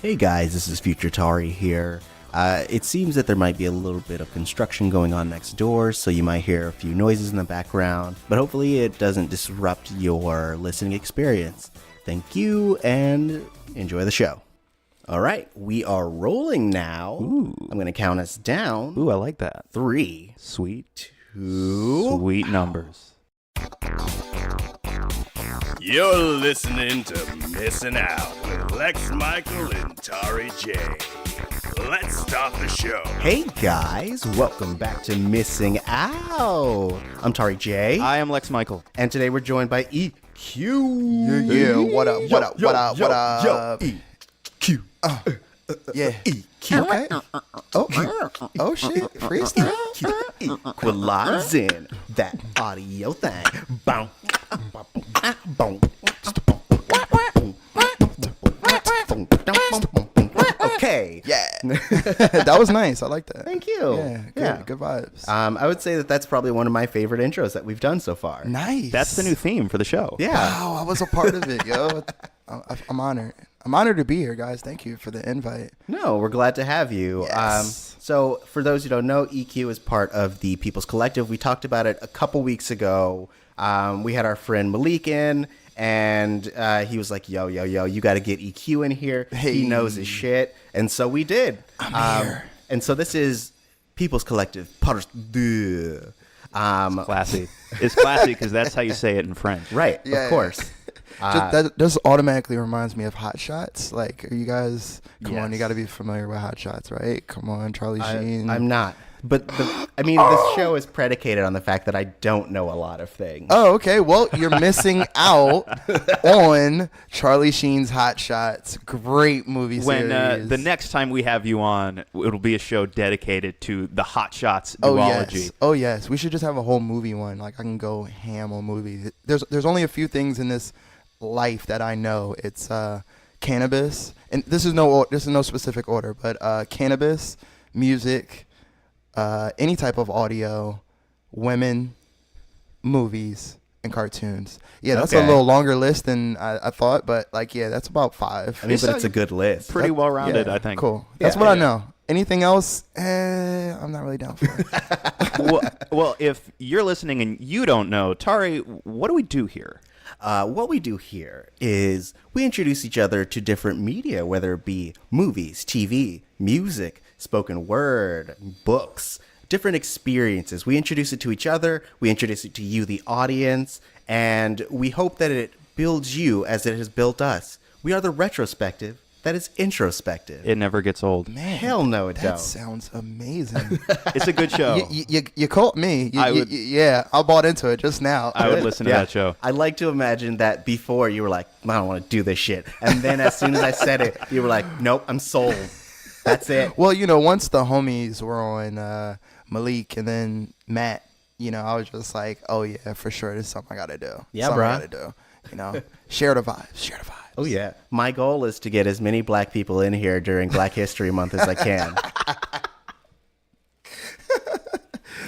Hey guys, this is Future Tari here. It seems that there might be a little bit of construction going on next door, so you might hear a few noises in the background, but hopefully it doesn't disrupt your listening experience. Thank you, and enjoy the show. All right, we are rolling now. Ooh. I'm going to count us down. Ooh, I like that. 3, Sweet. 2. Sweet numbers. You're listening to Missing Out with Lex Michael and Tari J. Let's start the show. Hey guys, welcome back to Missing Out. I'm Tari J. I am Lex Michael. And today we're joined by EQ. Yeah, what up, what up, what up, what up? EQ. Yeah. EQ. Okay. Oh shit. Freestyle. Equalizing that audio thing. Boom. Boom. Okay. Yeah. That was nice. I like that. Thank you. Yeah, good vibes. I would say that that's probably one of my favorite intros that we've done so far. Nice. That's the new theme for the show. Yeah. Wow, I was a part of it, yo. I'm honored. I'm honored to be here, guys. Thank you for the invite. No, we're glad to have you. Yes. So for those who don't know, EQ is part of the People's Collective. We talked about it a couple weeks ago. We had our friend Malik in, and he was like, yo, you got to get EQ in here. Hey. He knows his shit. And so we did. I'm here. And so this is People's Collective. Classy. It's classy because that's how you say it in French. Right, Yeah. of course. That just automatically reminds me of Hot Shots. Like, are you guys? Come on, Yes. you got to be familiar with Hot Shots, right? Come on, Charlie Sheen. I'm not. But, this show is predicated on the fact that I don't know a lot of things. Oh, okay. Well, you're missing out on Charlie Sheen's Hot Shots. Great movie When series. the next time we have you on, it'll be a show dedicated to the Hot Shots Oh duology. yes. Oh yes. We should just have a whole movie one. Like I can go ham on movies. There's only a few things in this life that I know. It's cannabis, and this is no specific order, but cannabis, music, any type of audio, women, movies, and cartoons. Yeah, that's a Okay. little longer list than I thought, but like, yeah, that's about 5. But it's a good list. Pretty well rounded, Yeah, I think. Cool. That's Yeah. what I Yeah. know. Anything else? I'm not really down for it. well, if you're listening and you don't know, Tari, what do we do here? What we do here is we introduce each other to different media, whether it be movies, TV, music, spoken word, books, different experiences. We introduce it to each other, we introduce it to you, the audience, and we hope that it builds you as it has built us. We are the retrospective that is introspective. It never gets old. Man, Hell no, it that don't. sounds amazing. It's a good show. You caught me. I would- Yeah, I bought into it just now. I would listen to that show. I like to imagine that before you were like, I don't want to do this shit. And then as soon as I said it, you were like, nope, I'm sold. That's it. Well, once the homies were on Malik and then Matt, I was just like, oh yeah, for sure, this is something I gotta do. Yeah, something bruh. I gotta do. Share the vibes. Share the vibes. Oh, yeah. My goal is to get as many black people in here during Black History Month as I can.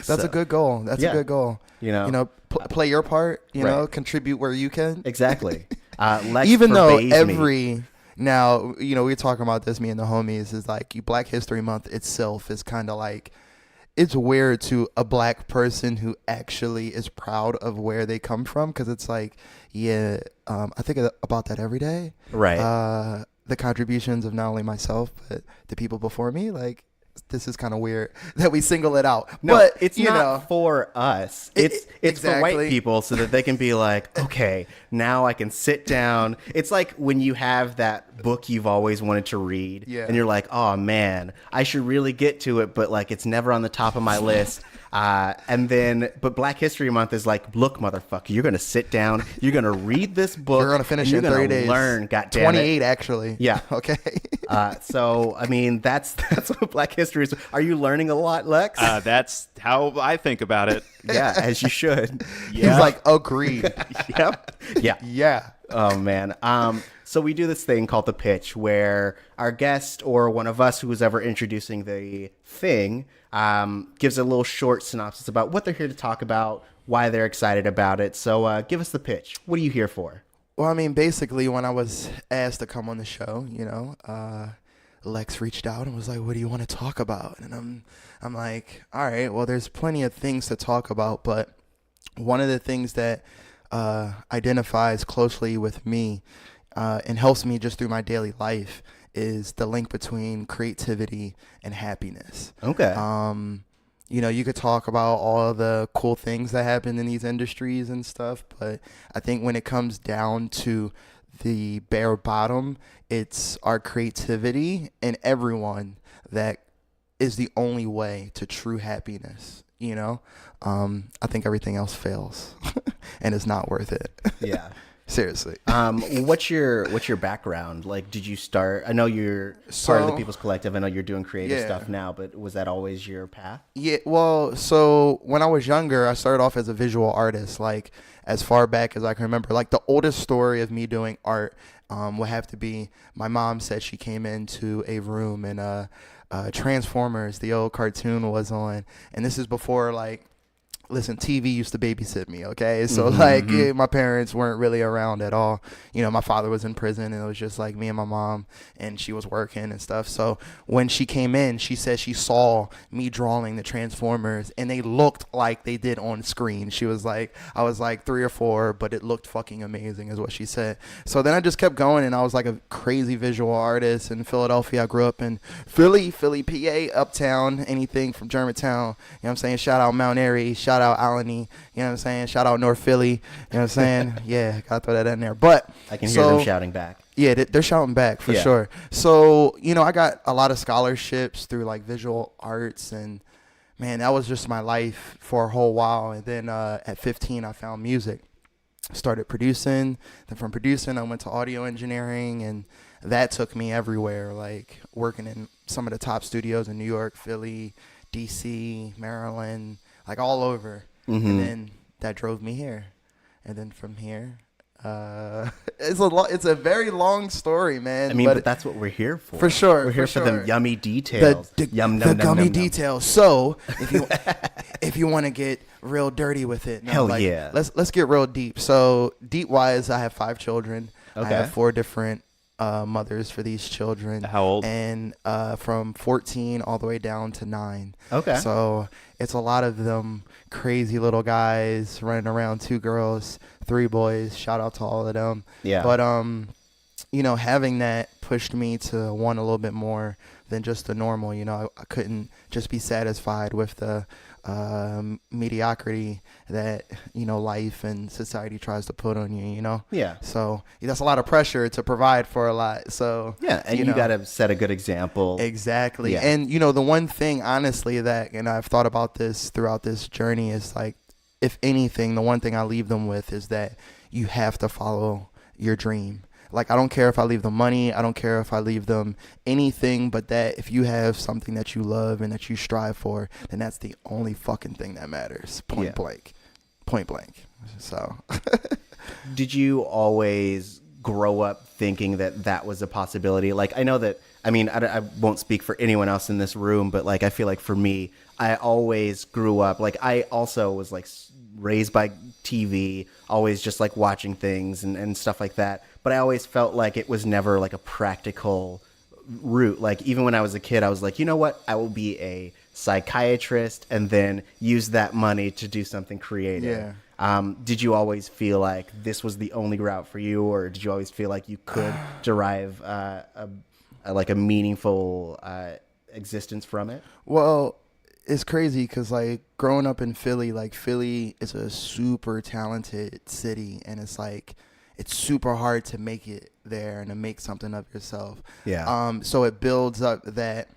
That's a good goal. That's yeah. a good goal. Play your part. Right. Contribute where you can. Exactly. Lex Even though forbays me. now, we were talking about this, me and the homies, is like Black History Month itself is kind of like, it's weird to a black person who actually is proud of where they come from, because it's like, I think about that every day. Right. The contributions of not only myself, but the people before me, like, this is kind of weird that we single it out. No, but it's not for us. It's for white Exactly. people so that they can be like, okay, now I can sit down. It's like when you have that book you've always wanted to read, Yeah. and you're like, oh man, I should really get to it, but like it's never on the top of my list. But Black History Month is like, look, motherfucker, you're gonna sit down, you're gonna read this book, You're gonna finish and it in you're 30 gonna days. learn. Goddamn 28, actually. Yeah. Okay. So I mean, that's what Black History is. Are you learning a lot, Lex? That's how I think about it. Yeah, as you should. He's like, agreed. Yep. Yeah. Yeah. Oh man. So we do this thing called the pitch, where our guest or one of us who is ever introducing the thing gives a little short synopsis about what they're here to talk about, why they're excited about it. So give us the pitch. What are you here for? Well, I mean, basically, when I was asked to come on the show, Lex reached out and was like, what do you want to talk about? And I'm like, all right, well, there's plenty of things to talk about, but one of the things that identifies closely with me and helps me just through my daily life is the link between creativity and happiness. Okay. You know, you could talk about all the cool things that happen in these industries and stuff, but I think when it comes down to the bare bottom, it's our creativity and everyone that is the only way to true happiness. You know, I think everything else fails and it's not worth it. Yeah. Seriously. What's your background? Like, did you start? I know you're part of the People's Collective. I know you're doing creative stuff now, but was that always your path? Yeah. Well, so when I was younger, I started off as a visual artist, like as far back as I can remember. Like the oldest story of me doing art would have to be my mom said she came into a room and Transformers, the old cartoon, was on, and this is before like. Listen, TV used to babysit me, okay? So, my parents weren't really around at all. You know, my father was in prison, and it was just, like, me and my mom, and she was working and stuff. So, when she came in, she said she saw me drawing the Transformers, and they looked like they did on screen. She was like, I was, like, 3 or 4, but it looked fucking amazing is what she said. So, then I just kept going, and I was, like, a crazy visual artist in Philadelphia. I grew up in Philly, PA, Uptown, anything from Germantown. You know what I'm saying? Shout out Mount Airy, shout out Alany, you know what I'm saying? Shout out North Philly, you know what I'm saying? Yeah, gotta throw that in there. But I can hear them shouting back. Yeah, they're shouting back for sure. So, you know, I got a lot of scholarships through like visual arts, and man, that was just my life for a whole while. And then at 15, I found music, started producing. Then from producing, I went to audio engineering, and that took me everywhere, like working in some of the top studios in New York, Philly, DC, Maryland, like all over. And then that drove me here. And then from here, it's a very long story, man. I mean, but that's what we're here for. For sure. We're here for them yummy details. The gummy details. So if you want to get real dirty with it, yeah. Let's get real deep. So deep wise, I have 5 children. Okay. I have 4 different mothers for these children. How old? And from 14 all the way down to 9. Okay. So it's a lot of them crazy little guys running around, 2 girls, 3 boys. Shout out to all of them. Yeah. But you know, having that pushed me to want a little bit more than just the normal. You know, I couldn't just be satisfied with the mediocrity that, you know, life and society tries to put on you, you know? Yeah. So that's a lot of pressure to provide for a lot. So yeah, and you got to set a good example. Exactly. Yeah. And, you know, the one thing, honestly, that, and I've thought about this throughout this journey is like, if anything, the one thing I leave them with is that you have to follow your dream. Like, I don't care if I leave them money. I don't care if I leave them anything, but that if you have something that you love and that you strive for, then that's the only fucking thing that matters. Point blank. So. Did you always grow up thinking that that was a possibility? Like, I know that, I mean, I won't speak for anyone else in this room, but like, I feel like for me, I always grew up, like, I also was like raised by TV, always just like watching things and stuff like that. But I always felt like it was never like a practical route. Like even when I was a kid, I was like, you know what? I will be a psychiatrist and then use that money to do something creative. Yeah. Did you always feel like this was the only route for you, or did you always feel like you could derive a meaningful existence from it? Well, it's crazy because like growing up in Philly, like Philly is a super talented city, and it's like it's super hard to make it there and to make something of yourself. Yeah. So it builds up that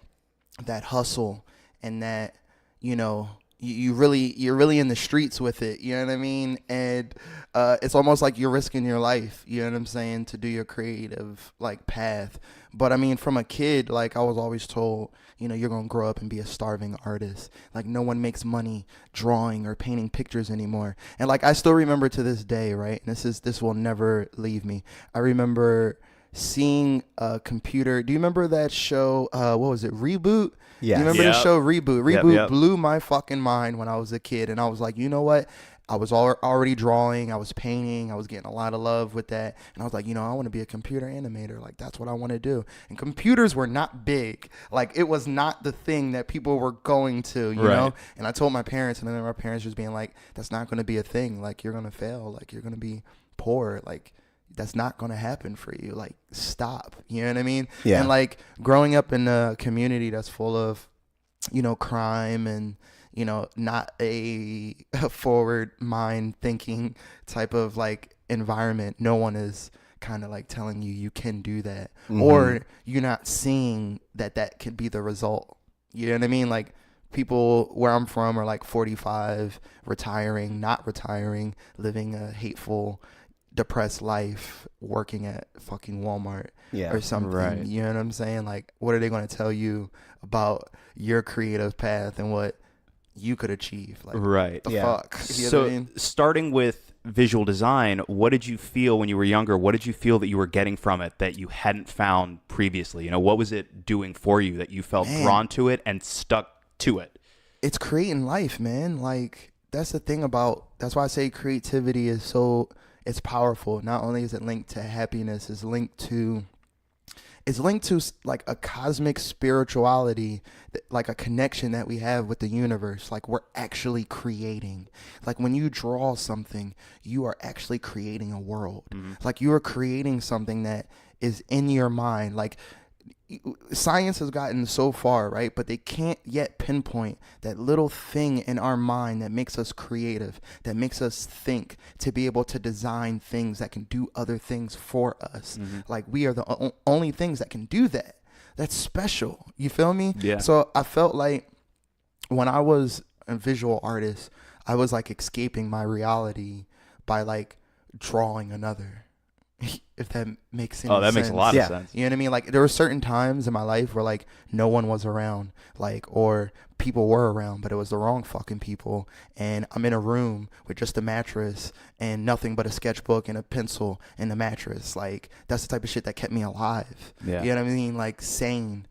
hustle, and that, you know, you're really in the streets with it. You know what I mean? And it's almost like you're risking your life. You know what I'm saying? To do your creative like path. But I mean, from a kid, like I was always told, you know, you're going to grow up and be a starving artist. Like no one makes money drawing or painting pictures anymore. And like, I still remember to this day, right? And this will never leave me. I remember seeing a computer. Do you remember that show? What was it? Reboot? Yeah. You remember the show Reboot? Reboot Yep. blew my fucking mind when I was a kid. And I was like, you know what? I was already drawing, I was painting, I was getting a lot of love with that. And I was like, you know, I want to be a computer animator. Like, that's what I want to do. And computers were not big. Like, it was not the thing that people were going to, you know? And I told my parents, and then my parents just being like, that's not going to be a thing. Like, you're going to fail. Like, you're going to be poor. Like, that's not going to happen for you. Like, stop. You know what I mean? Yeah. And like growing up in a community that's full of, you know, crime and, you know, not a forward mind thinking type of like environment. No one is kind of like telling you can do that, or you're not seeing that could be the result. You know what I mean? Like, people where I'm from are like 45, retiring, not retiring, living a hateful, depressed life, working at fucking Walmart or something. Right. You know what I'm saying? Like, what are they going to tell you about your creative path and what you could achieve? Like, Right. the fuck? You know So what I mean? starting with visual design, what did you feel when you were younger? What did you feel that you were getting from it that you hadn't found previously? You know, what was it doing for you that you felt drawn to it and stuck to it? It's creating life, man. Like, that's the thing that's why I say creativity is so, it's powerful. Not only is it linked to happiness, it's linked to like a cosmic spirituality, like a connection that we have with the universe. Like, we're actually creating. Like, when you draw something, you are actually creating a world. Like, you are creating something that is in your mind. Like, science has gotten so far, right? But they can't yet pinpoint that little thing in our mind that makes us creative, that makes us think, to be able to design things that can do other things for us. Like, we are the only things that can do that. That's special. You feel me? Yeah. So I felt like when I was a visual artist, I was like escaping my reality by like drawing another. If that makes any sense. Oh, that makes a lot of sense. You know what I mean? Like, there were certain times in my life where like no one was around, like, or people were around, but it was the wrong fucking people. And I'm in a room with just a mattress and nothing but a sketchbook and a pencil and a mattress. Like, that's the type of shit that kept me alive. Yeah. You know what I mean? Like, sane.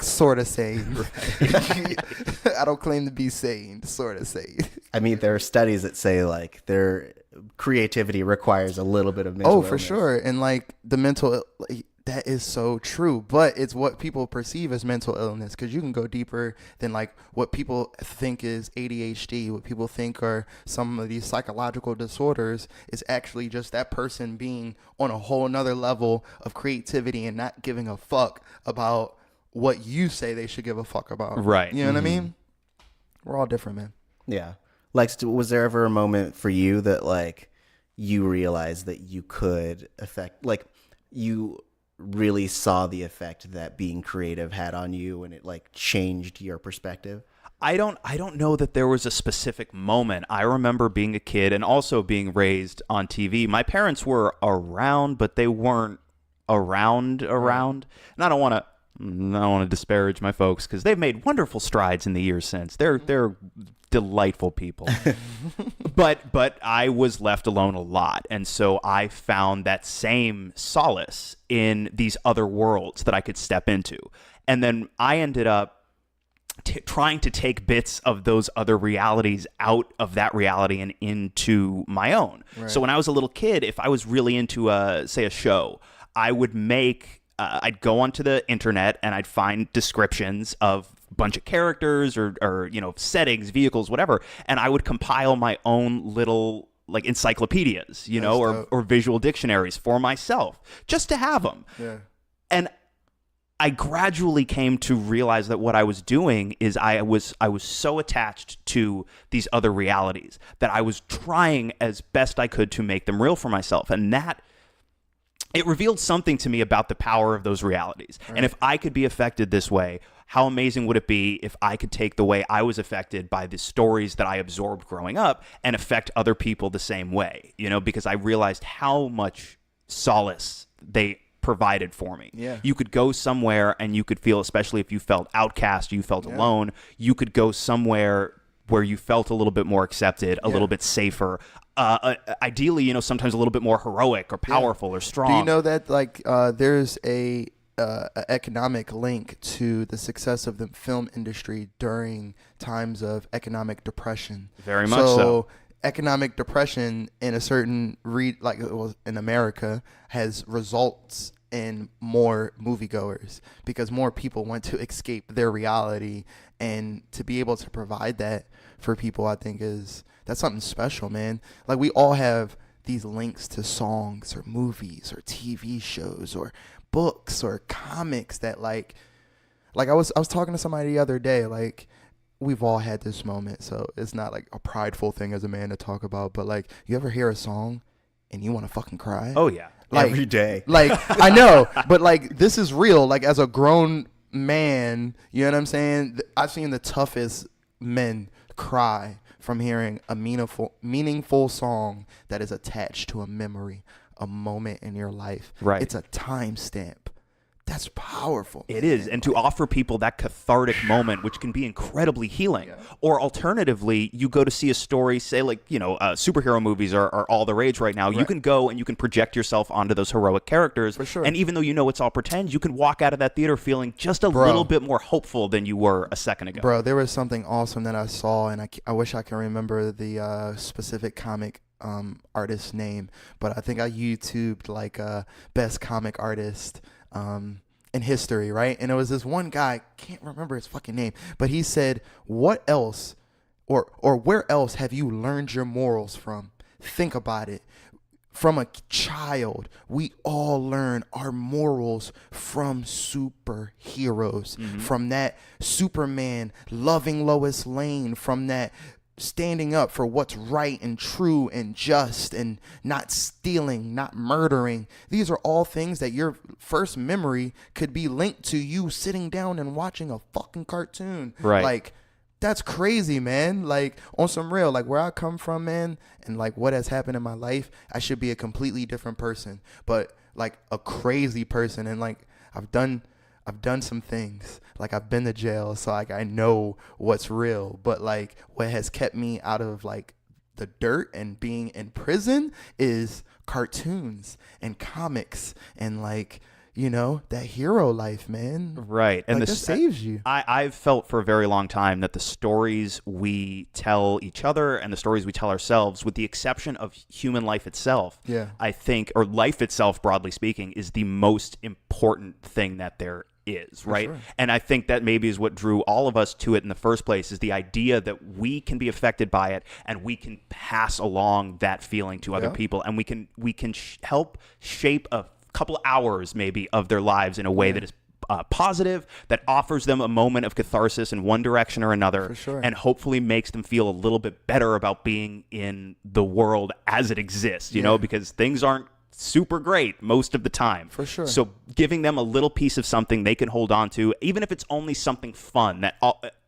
Sort of sane. I don't claim to be sane. Sort of sane. I mean, there are studies that say like their creativity requires a little bit of mental for illness. sure. And like the mental, like, that is so true, but it's what people perceive as mental illness, because you can go deeper than like what people think is ADHD, what people think are some of these psychological disorders is actually just that person being on a whole nother level of creativity and not giving a fuck about what you say they should give a fuck about. Right. You know what I mean? We're all different, man. Yeah. Like, was there ever a moment for you that like you realized that you could affect, like, you really saw the effect that being creative had on you and it like changed your perspective? I don't know that there was a specific moment. I remember being a kid and also being raised on TV. My parents were around, but they weren't around. And I don't want to disparage my folks, because they've made wonderful strides in the years since. They're delightful people. but I was left alone a lot, and so I found that same solace in these other worlds that I could step into. And then I ended up trying to take bits of those other realities out of that reality and into my own. Right. So when I was a little kid, if I was really into say a show, I would I'd go onto the internet and I'd find descriptions of a bunch of characters or you know, settings, vehicles, whatever, and I would compile my own little like encyclopedias, you know, or visual dictionaries for myself just to have them. Yeah. And I gradually came to realize that what I was doing is I was so attached to these other realities that I was trying as best I could to make them real for myself, and that it revealed something to me about the power of those realities. Right. And if I could be affected this way, how amazing would it be if I could take the way I was affected by the stories that I absorbed growing up and affect other people the same way, you know, because I realized how much solace they provided for me. Yeah. You could go somewhere and you could feel, especially if you felt outcast, you felt alone, you could go somewhere where you felt a little bit more accepted, a little bit safer, ideally, you know, sometimes a little bit more heroic or powerful or strong. Do you know that like there's a economic link to the success of the film industry during times of economic depression? Very much so. economic depression in a certain like it was in America has results in more moviegoers because more people want to escape their reality, and to be able to provide that for people, I think that's something special, man. Like we all have these links to songs or movies or TV shows or books or comics that like I was talking to somebody the other day, like we've all had this moment, so it's not like a prideful thing as a man to talk about, but like you ever hear a song and you want to fucking cry? Oh yeah. Like, every day. Like I know, but like this is real. Like as a grown man, you know what I'm saying? I've seen the toughest men cry from hearing a meaningful song that is attached to a memory, a moment in your life. Right. It's a timestamp. That's powerful. It is. And to offer people that cathartic moment, which can be incredibly healing. Yeah. Or alternatively, you go to see a story, say like, superhero movies are all the rage right now. Right. You can go and you can project yourself onto those heroic characters. For sure. And even though you know it's all pretend, you can walk out of that theater feeling just a little bit more hopeful than you were a second ago. Bro, there was something awesome that I saw, and I wish I can remember the specific comic artist's name, but I think I YouTubed like best comic artist in history, right? And it was this one guy, can't remember his fucking name, but he said, what else or where else have you learned your morals from? Think about it. From a child, we all learn our morals from superheroes, from that Superman loving Lois Lane, from that standing up for what's right and true and just and not stealing, not murdering. These are all things that your first memory could be linked to you sitting down and watching a fucking cartoon. Right. Like, that's crazy, man. Like, on some real, like where I come from, man, and like what has happened in my life, I should be a completely different person, but like a crazy person. And like I've done some things, like I've been to jail, so like I know what's real, but like what has kept me out of like the dirt and being in prison is cartoons and comics and like, that hero life, man. Right. And like, this saves you. I've felt for a very long time that the stories we tell each other and the stories we tell ourselves, with the exception of human life itself, I think, or life itself, broadly speaking, is the most important thing that there is, right? Sure. And I think that maybe is what drew all of us to it in the first place, is the idea that we can be affected by it and we can pass along that feeling to other people, and we can help shape a couple hours maybe of their lives in a way that is positive, that offers them a moment of catharsis in one direction or another, for sure, and hopefully makes them feel a little bit better about being in the world as it exists, because things aren't super great most of the time. For sure. So giving them a little piece of something they can hold on to, even if it's only something fun,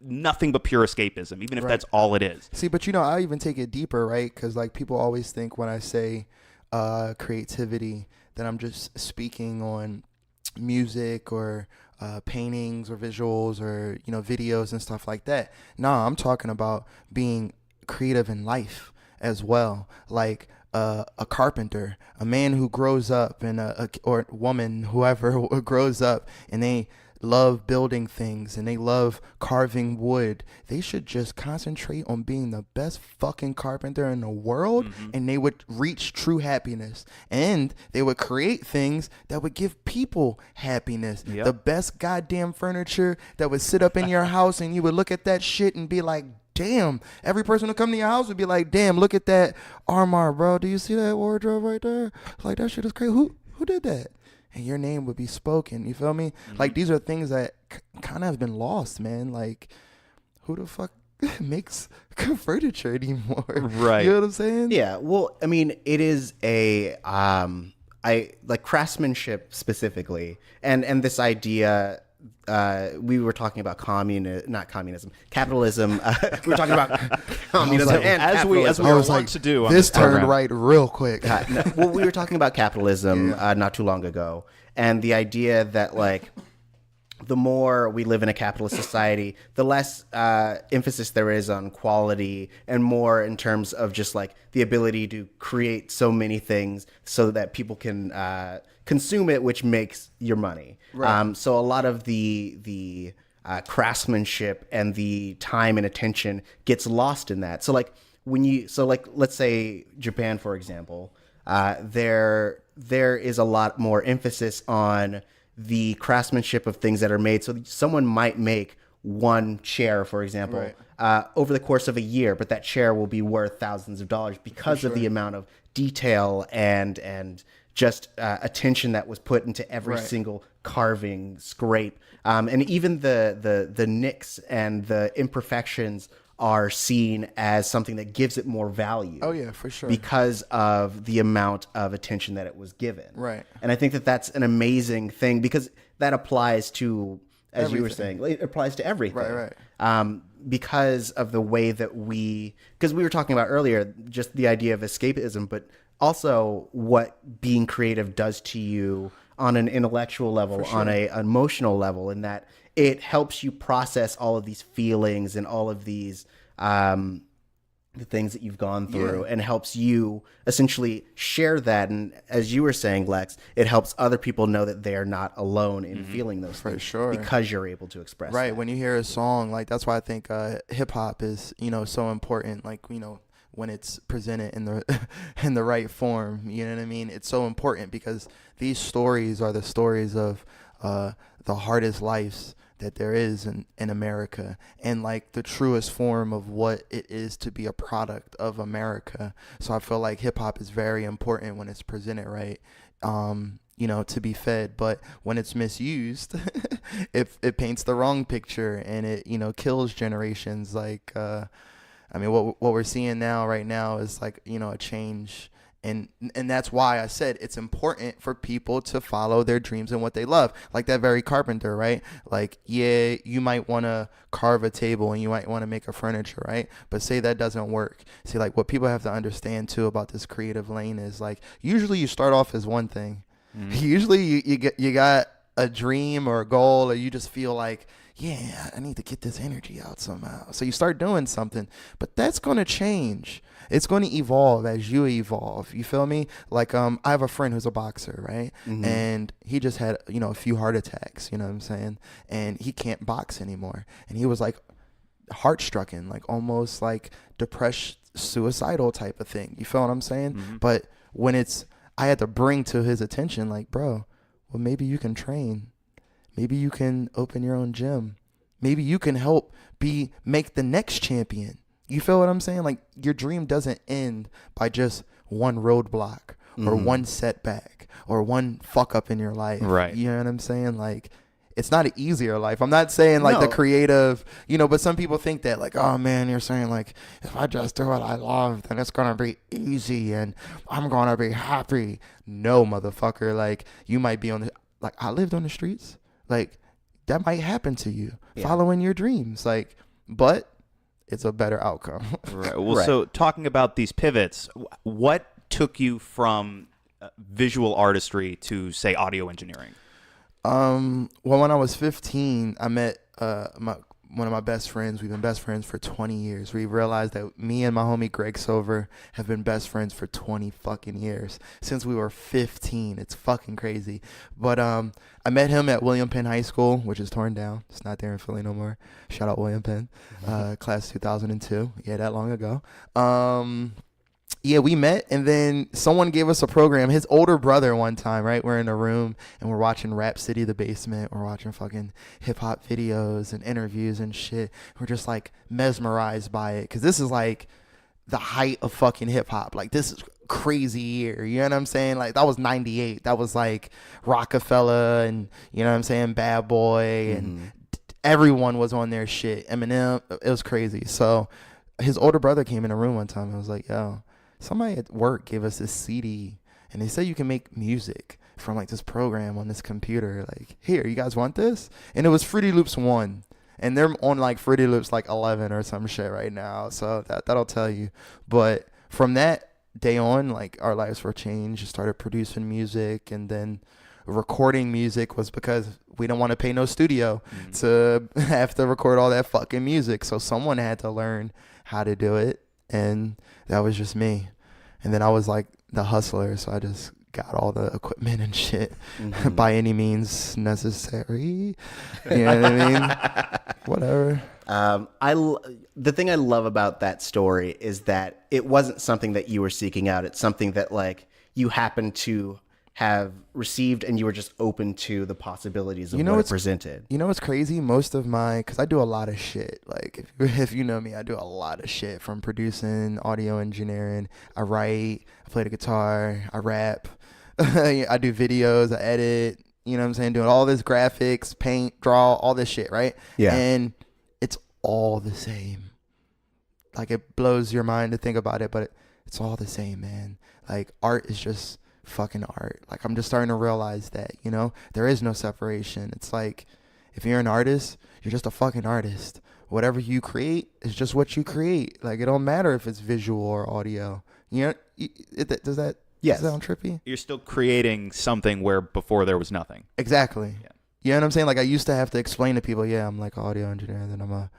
nothing but pure escapism, even if that's all it is. See, but I even take it deeper, right? Because like people always think when I say creativity that I'm just speaking on music or paintings or visuals or videos and stuff like that. No, I'm talking about being creative in life as well. Like a carpenter, a man who grows up, and or woman, whoever grows up, and they love building things and they love carving wood. They should just concentrate on being the best fucking carpenter in the world, and they would reach true happiness, and they would create things that would give people happiness. The best goddamn furniture that would sit up in your house, and you would look at that shit and be like, damn. Every person who come to your house would be like, damn, look at that armoire, bro. Do you see that wardrobe right there? Like, that shit is crazy. Who did that? And your name would be spoken. You feel me? Like, these are things that kind of have been lost, man. Like, who the fuck makes furniture anymore? Right. You know what I'm saying? Yeah. Well, I mean, it is a I like craftsmanship specifically, and this idea. We were talking about capitalism. We were talking about communism and as we want to do. This turned right real quick. Well, we were talking about capitalism not too long ago, and the idea that like the more we live in a capitalist society, the less emphasis there is on quality and more in terms of just like the ability to create so many things so that people can consume it, which makes your money. Right. So a lot of the craftsmanship and the time and attention gets lost in that. So like let's say Japan, for example, there is a lot more emphasis on the craftsmanship of things that are made. So someone might make one chair, for example, over the course of a year, but that chair will be worth thousands of dollars because of the amount of detail and just attention that was put into every single carving, scrape, and even the nicks and the imperfections are seen as something that gives it more value. Oh yeah, for sure. Because of the amount of attention that it was given. Right. And I think that that's an amazing thing because that applies to, as everything. you were saying, it applies to everything. Right. Because of the way that because we were talking about earlier, just the idea of escapism, but also what being creative does to you on an intellectual level, on an emotional level, in that it helps you process all of these feelings and all of these the things that you've gone through, and helps you essentially share that. And as you were saying, Lex, it helps other people know that they are not alone in feeling those things, because you're able to express that. When you hear a song, like that's why I think hip hop is so important. Like when it's presented in the right form, you know what I mean? It's so important because these stories are the stories of the hardest lives that there is in America, and like the truest form of what it is to be a product of America. So I feel like hip hop is very important when it's presented right, to be fed. But when it's misused, it paints the wrong picture, and it kills generations. Like what we're seeing right now is like a change. And that's why I said it's important for people to follow their dreams and what they love. Like that very carpenter, right? Like, yeah, you might want to carve a table and you might want to make a furniture, right? But say that doesn't work. See, like what people have to understand too about this creative lane is like, usually you start off as one thing. Usually you got a dream or a goal, or you just feel like, yeah, I need to get this energy out somehow. So you start doing something, but that's going to change. It's going to evolve as you evolve. You feel me? Like, I have a friend who's a boxer, right? And he just had, a few heart attacks, you know what I'm saying? And he can't box anymore. And he was like heart-stricken, like almost like depressed, suicidal type of thing. You feel what I'm saying? But when I had to bring to his attention, like, bro, well, maybe you can train. Maybe you can open your own gym. Maybe you can help make the next champion. You feel what I'm saying? Like your dream doesn't end by just one roadblock or one setback or one fuck up in your life. Right. You know what I'm saying? Like it's not an easier life. I'm not saying like the creative, but some people think that like, oh man, you're saying like, if I just do what I love, then it's going to be easy and I'm going to be happy. No, motherfucker. Like you might be like I lived on the streets. Like that might happen to you following your dreams. Like, but it's a better outcome. Right. Well, so talking about these pivots, what took you from visual artistry to, say, audio engineering? Well, when I was 15, I met one of my best friends. We've been best friends for 20 years. We realized that me and my homie Greg Silver have been best friends for 20 fucking years since we were 15. It's fucking crazy. But I met him at William Penn High School, which is torn down. It's not there in Philly no more. Shout out William Penn, class 2002. Yeah, that long ago. Yeah, we met, and then someone gave us a program. His older brother one time, right? We're in a room, and we're watching Rap City, The Basement. We're watching fucking hip-hop videos and interviews and shit. We're just, like, mesmerized by it, because this is, like, the height of fucking hip-hop. Like, this is crazy year, you know what I'm saying? Like, that was 98. That was, like, Rockefeller and, you know what I'm saying, Bad Boy, and everyone was on their shit. Eminem, it was crazy. So his older brother came in the room one time and was like, yo, somebody at work gave us this CD and they said you can make music from like this program on this computer. Like, here, you guys want this? And it was Fruity Loops 1. And they're on like Fruity Loops like 11 or some shit right now. So that'll tell you. But from that day on, like our lives were changed. Started producing music, and then recording music was because we don't want to pay no studio to have to record all that fucking music. So someone had to learn how to do it. And that was just me. And then I was like the hustler, so I just got all the equipment and shit by any means necessary. You know what I mean? Whatever. The thing I love about that story is that it wasn't something that you were seeking out. It's something that like you happened to have received, and you were just open to the possibilities of what it presented. You know what's crazy? Most of because I do a lot of shit. Like, if you know me, I do a lot of shit, from producing, audio engineering. I write, I play the guitar, I rap, I do videos, I edit, you know what I'm saying? Doing all this graphics, paint, draw, all this shit, right? Yeah. And it's all the same. Like, it blows your mind to think about it, but it's all the same, man. Like, art is just fucking art. Like, I'm just starting to realize that, you know, there is no separation. It's like, if you're an artist, you're just a fucking artist. Whatever you create is just what you create. Like, it don't matter if it's visual or audio. You know, does that sound trippy? You're still creating something where before there was nothing. Exactly. Yeah. You know what I'm saying? Like, I used to have to explain to people, yeah, I'm like an audio engineer, then I'm a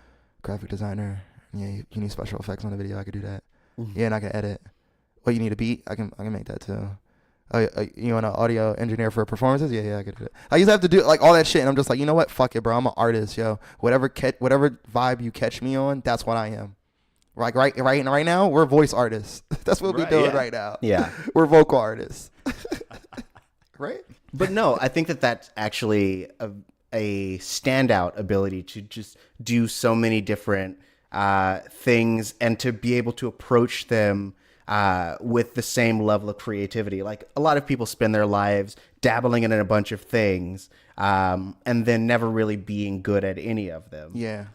graphic designer. Yeah, you need special effects on the video, I could do that. Yeah, and I can edit. Well, you need a beat? I can make that too. Oh, you want an audio engineer for performances? Yeah, I could do it. I used to have to do like all that shit, and I'm just like, you know what? Fuck it, bro. I'm an artist, yo. Whatever vibe you catch me on, that's what I am. Like right now, we're voice artists. That's what we're doing right now. Yeah, we're vocal artists. Right? But no, I think that that's actually a standout ability to just do so many different things, and to be able to approach them with the same level of creativity. Like, a lot of people spend their lives dabbling in a bunch of things, and then never really being good at any of them. Yeah.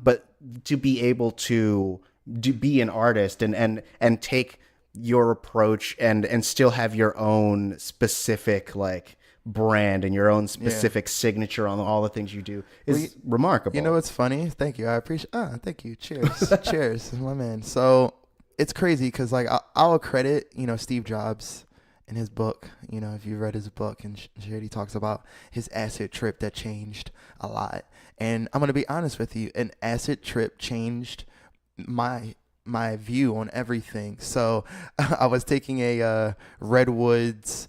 But to be able to be an artist and take your approach and still have your own specific like brand and your own specific signature on all the things you do is remarkable. You know what's funny? Thank you. I appreciate. Thank you. Cheers. Cheers, my man. So it's crazy because like I'll credit, you know, Steve Jobs in his book. You know, if you've read his book, and shit, he talks about his acid trip that changed a lot. And I'm gonna be honest with you, an acid trip changed my view on everything. So I was taking a redwoods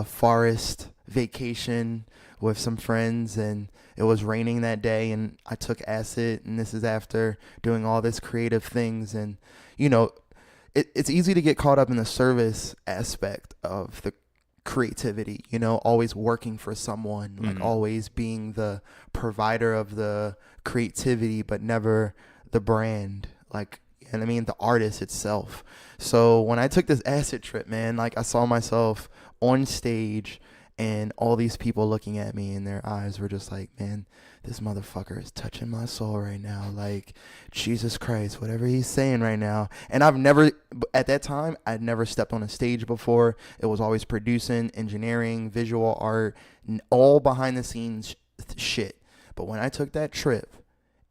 forest vacation with some friends, and it was raining that day, and I took acid, and this is after doing all this creative things. And you know, it's easy to get caught up in the service aspect of the creativity, you know, always working for someone, like always being the provider of the creativity, but never the brand, like, and I mean the artist itself. So when I took this acid trip, man, like I saw myself on stage and all these people looking at me, and their eyes were just like, man, this motherfucker is touching my soul right now. Like, Jesus Christ, whatever he's saying right now. And at that time, I'd never stepped on a stage before. It was always producing, engineering, visual art, all behind the scenes shit. But when I took that trip,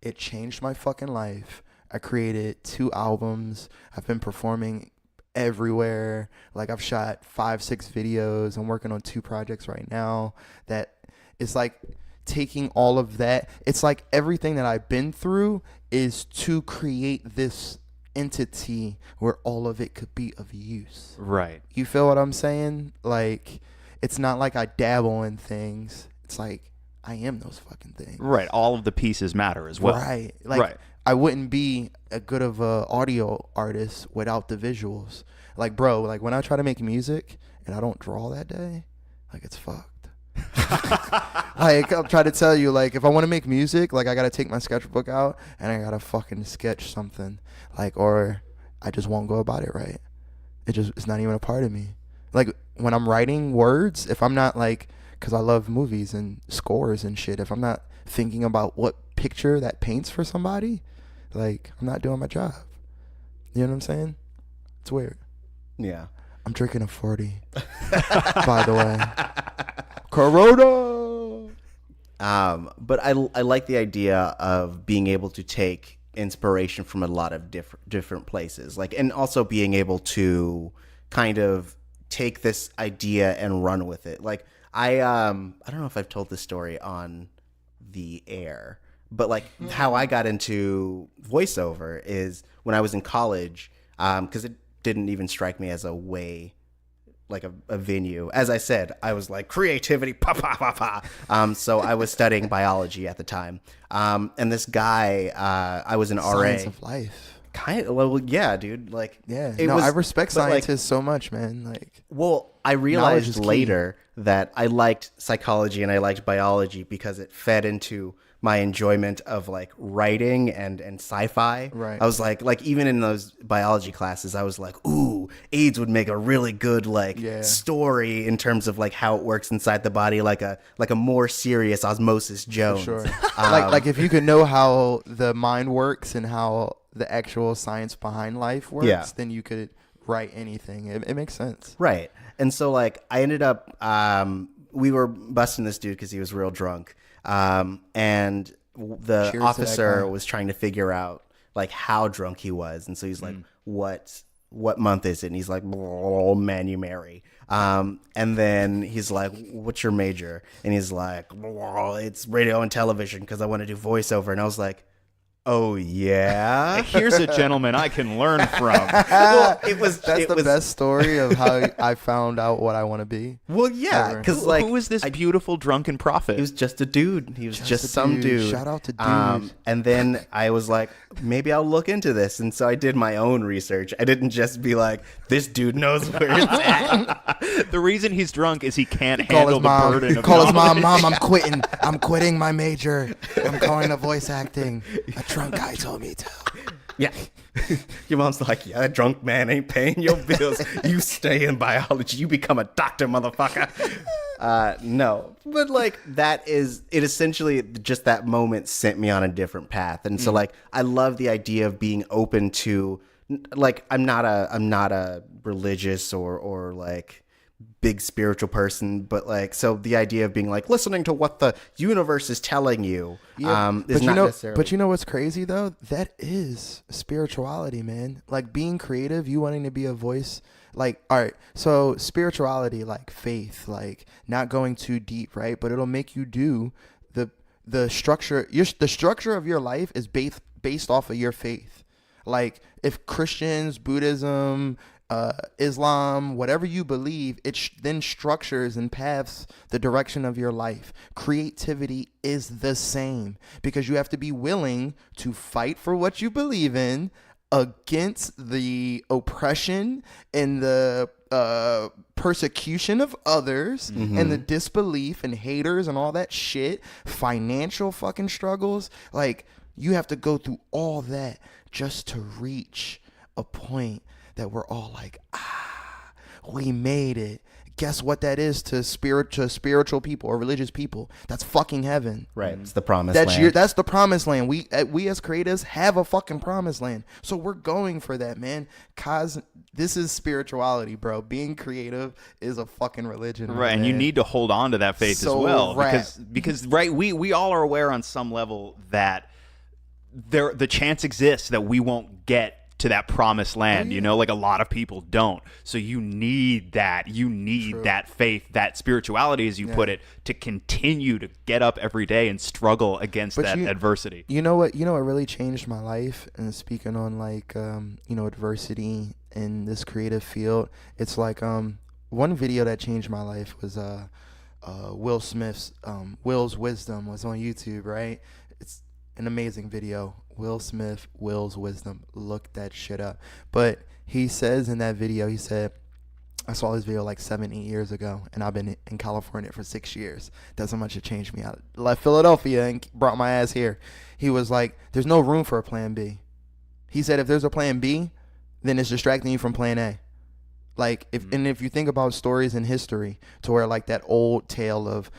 it changed my fucking life. I created 2 albums. I've been performing everywhere. Like, I've shot 5-6 videos. I'm working on 2 projects right now. That it's like taking all of that. It's like everything that I've been through is to create this entity where all of it could be of use. Right. You feel what I'm saying? Like, it's not like I dabble in things. It's like I am those fucking things. Right. All of the pieces matter as well. Right. Like, I wouldn't be a good of a audio artist without the visuals. Like, bro, like when I try to make music and I don't draw that day, like, it's fucked. Like, I'm trying to tell you, like, if I want to make music, like, I got to take my sketchbook out and I got to fucking sketch something, like, or I just won't go about it right. It's not even a part of me. Like, when I'm writing words, if I'm not like, because I love movies and scores and shit, if I'm not thinking about what picture that paints for somebody, like, I'm not doing my job. You know what I'm saying? It's weird. Yeah. I'm drinking a 40, by the way. Corona. But I like the idea of being able to take inspiration from a lot of different places, like, and also being able to kind of take this idea and run with it. Like, I don't know if I've told this story on the air, but like how I got into voiceover is when I was in college, because it didn't even strike me as a way like a venue. As I said, I was like creativity, pa pa pa pa. So I was studying biology at the time, and this guy, I was an Science RA. of life. Kind of, well, yeah, dude. Like, Yeah, it no, was, I respect but, like, scientists so much, man. Like, well, I Knowledge realized is key. later that I liked psychology and I liked biology because it fed into my enjoyment of like writing and sci-fi. Right. I was like even in those biology classes, I was like, ooh, AIDS would make a really good like Yeah. story in terms of like how it works inside the body, like a more serious Osmosis Jones. sure. Like if you could know how the mind works and how the actual science behind life works, Yeah. then you could write anything. It makes sense. Right. And so like I ended up we were busting this dude because he was real drunk. And the Cheers to that officer guy. was trying to figure out like how drunk he was. And so he's like, what month is it? And he's like, oh, man, you marry. And then he's like, what's your major? And he's like, oh, it's radio and television because I want to do voiceover. And I was like, oh yeah. Here's a gentleman I can learn from. Well, That's it the was best story of how I found out what I want to be. Well, yeah, Ever. because like Who is this beautiful drunken prophet? he was just a dude. He was just a some dude. Shout out to dude. And then I was like, maybe I'll look into this. And so I did my own research. I didn't just be like, this dude knows where it's at. The reason he's drunk is he can't Call handle his the mom. burden of Call his knowledge. mom. Mom, I'm quitting. I'm quitting my major. I'm going to voice acting. A drunk guy told me to. Yeah. Your mom's like, yeah, that drunk man ain't paying your bills. You stay in biology. You become a doctor, motherfucker. No. But like it essentially just that moment sent me on a different path. And so like I love the idea of being open to like I'm not a religious or like big spiritual person, but like so the idea of being like listening to what the universe is telling you is but not necessarily. But you know what's crazy though? That is spirituality, man. Like being creative, you wanting to be a voice. Like, all right, so spirituality, like faith, like not going too deep, right? But it'll make you do the structure. The structure of your life is based off of your faith. Like if Christians, Buddhism, Islam, whatever you believe, it then structures and paths the direction of your life. Creativity is the same because you have to be willing to fight for what you believe in against the oppression and the persecution of others and the disbelief and haters and all that shit, financial fucking struggles. Like you have to go through all that just to reach a point that we're all like, we made it. Guess what that is to spiritual people or religious people? That's fucking heaven. Right. It's the promised land. That's the promised land. We as creators have a fucking promised land. So we're going for that, man. This is spirituality, bro. Being creative is a fucking religion. Right, and you need to hold on to that faith So as well, rap. because right, we all are aware on some level that the chance exists that we won't get to that promised land. You know, like a lot of people don't. So you need that. You need that faith, that spirituality, as you put it, to continue to get up every day and struggle against that adversity. You know what? You know what really changed my life? And speaking on like adversity in this creative field, it's like one video that changed my life was Will Smith's Will's Wisdom was on YouTube, right? It's an amazing video. Will Smith, Will's Wisdom. Look that shit up. But he says in that video, he said, I saw this video like 7-8 years ago, and I've been in California for 6 years. That's how much it changed me. I left Philadelphia and brought my ass here. He was like, there's no room for a plan B. He said if there's a plan B, then it's distracting you from plan A. Like if you think about stories in history to where like that old tale of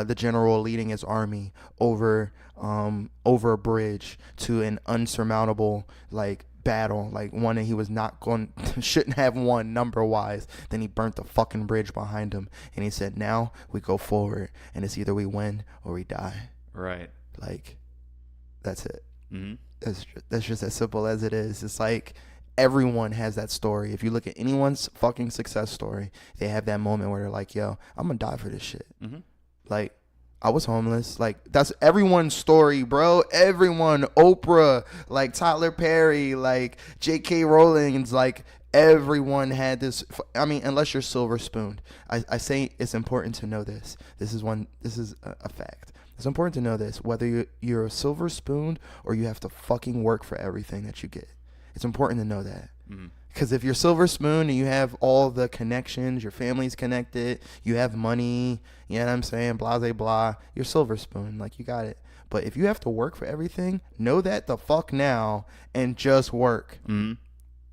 the general leading his army over a bridge to an unsurmountable like battle, like one that he was not going shouldn't have won number wise, then he burnt the fucking bridge behind him and he said now we go forward and it's either we win or we die. Right. Like that's it. Mm-hmm. That's just as simple as it is. It's like everyone has that story. If you look at anyone's fucking success story, they have that moment where they're like, yo, I'm gonna die for this shit. Mm-hmm. Like, I was homeless. Like, that's everyone's story, bro. Everyone, Oprah, like Tyler Perry, like J.K. Rowling's, like everyone had this. I mean, unless you're silver spooned. I say it's important to know this. This is a fact. It's important to know this, whether you're a silver spooned or you have to fucking work for everything that you get. It's important to know that. Because if you're silver spoon and you have all the connections, your family's connected, you have money, you know what I'm saying, blah, blah, blah, you're silver spoon, like you got it. But if you have to work for everything, know that the fuck now and just work.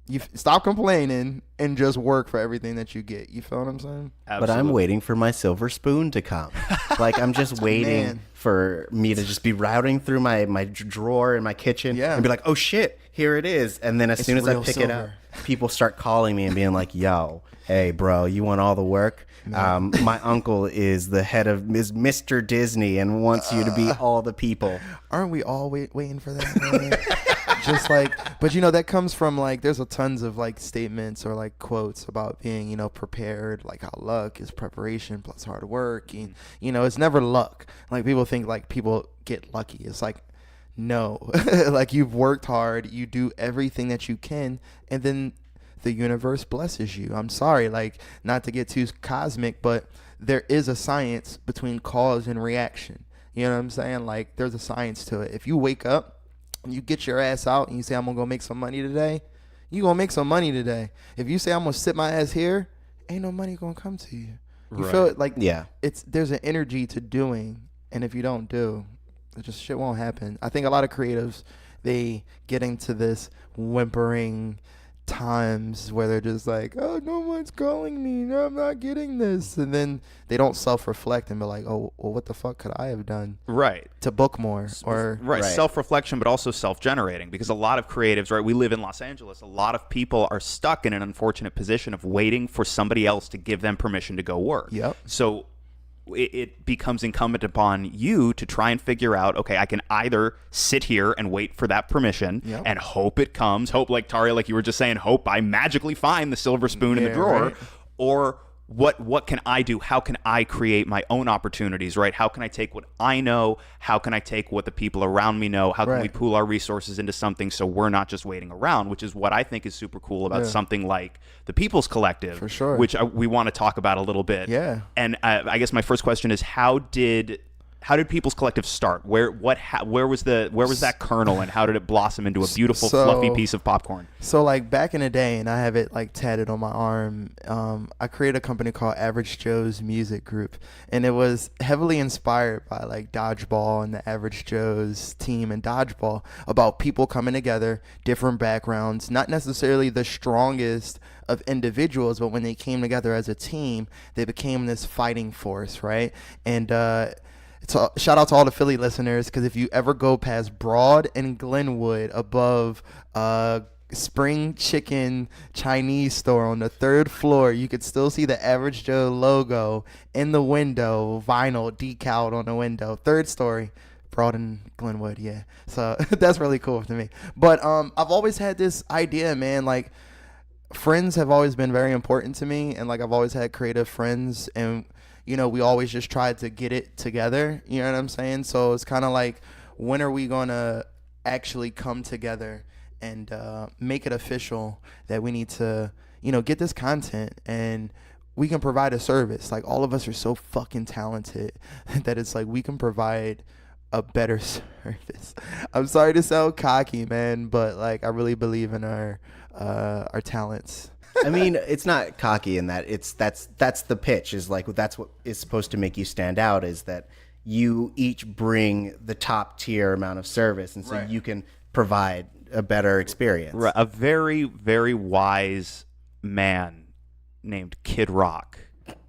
You stop complaining and just work for everything that you get. You feel what I'm saying? Absolutely. But I'm waiting for my silver spoon to come. Like, I'm just waiting Man. for me to just be routing through my drawer in my kitchen and be like, oh shit, here it is. And then as soon as I real pick it up, people start calling me and being like, yo, hey, bro, you want all the work? My uncle is the head of Mr. Disney and wants you to be all the people. Aren't we all waiting for that, man? Just like, but you know, that comes from like, there's a tons of like statements or like quotes about being, you know, prepared, like how luck is preparation plus hard work. And, you know, it's never luck. Like people think like people get lucky. It's like, no, like you've worked hard, you do everything that you can, and then the universe blesses you. I'm sorry, like not to get too cosmic, but there is a science between cause and reaction. You know what I'm saying? Like there's a science to it. If you wake up, you get your ass out and you say, I'm going to go make some money today, you going to make some money today. If you say, I'm going to sit my ass here, ain't no money going to come to you. You feel it? Like, there's an energy to doing. And if you don't do, it just shit won't happen. I think a lot of creatives, they get into this whimpering times where they're just like, oh, no one's calling me, no, I'm not getting this, and then they don't self-reflect and be like, oh, well, what the fuck could I have done to book more? Or self-reflection, but also self-generating, because a lot of creatives, right, we live in Los Angeles, a lot of people are stuck in an unfortunate position of waiting for somebody else to give them permission to go work. So it becomes incumbent upon you to try and figure out, okay, I can either sit here and wait for that permission and hope it comes, hope, like Taria, like you were just saying, hope I magically find the silver spoon in the drawer, or what can I do? How can I create my own opportunities, right? How can I take what I know? How can I take what the people around me know? How can we pool our resources into something so we're not just waiting around, which is what I think is super cool about something like the People's Collective, for sure, which we want to talk about a little bit. And I guess my first question is, how did People's Collective start? Where was that kernel, and how did it blossom into a beautiful, fluffy piece of popcorn? So like back in the day, and I have it like tatted on my arm, I created a company called Average Joe's Music Group, and it was heavily inspired by like Dodgeball and the Average Joe's team and Dodgeball, about people coming together, different backgrounds, not necessarily the strongest of individuals, but when they came together as a team, they became this fighting force, right? And so shout out to all the Philly listeners, because if you ever go past Broad and Glenwood above Spring Chicken Chinese store on the 3rd floor, you could still see the Average Joe logo in the window, vinyl decaled on the window. 3rd story, Broad and Glenwood, yeah. So that's really cool to me. But I've always had this idea, man, like friends have always been very important to me, and like I've always had creative friends, and you know, we always just tried to get it together. You know what I'm saying? So it's kind of like, when are we going to actually come together and make it official that we need to, you know, get this content and we can provide a service. Like, all of us are so fucking talented that it's like we can provide a better service. I'm sorry to sound cocky, man, but like I really believe in our talents. I mean, it's not cocky in that that's the pitch, is like, that's what is supposed to make you stand out, is that you each bring the top tier amount of service, and so you can provide a better experience. Right. A very, very wise man named Kid Rock